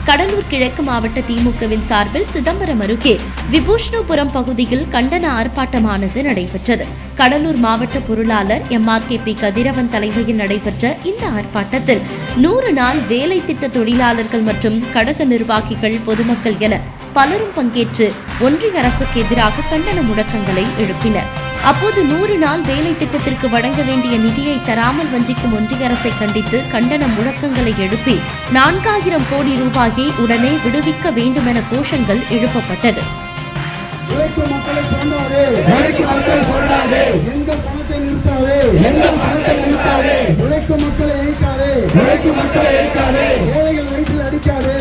கடலூர் கிழக்கு மாவட்ட திமுகவின் சார்பில் சிதம்பரம் அருகே விபூஷ்ணுபுரம் பகுதியில் கண்டன ஆர்ப்பாட்டமானது நடைபெற்றது. கடலூர் மாவட்ட பொருளாளர் MRKP கதிரவன் தலைமையில் நடைபெற்ற இந்த ஆர்ப்பாட்டத்தில் 100 நாள் வேலை திட்ட தொழிலாளர்கள் மற்றும் கழக நிர்வாகிகள், பொதுமக்கள் என பலரும் பங்கேற்று ஒன்றிய அரசுக்கு எதிராக கண்டன முழக்கங்களை எழுப்பினர். அப்போது 100 நாள் வேலை திட்டத்திற்கு வழங்க வேண்டிய நிதியை தராமல் வஞ்சிக்கும் ஒன்றிய அரசை கண்டித்து கண்டன முழக்கங்களை எழுப்பி 4000 கோடி ரூபாயை உடனே விடுவிக்க வேண்டும் என கோஷங்கள் எழுப்பப்பட்டது. மக்களை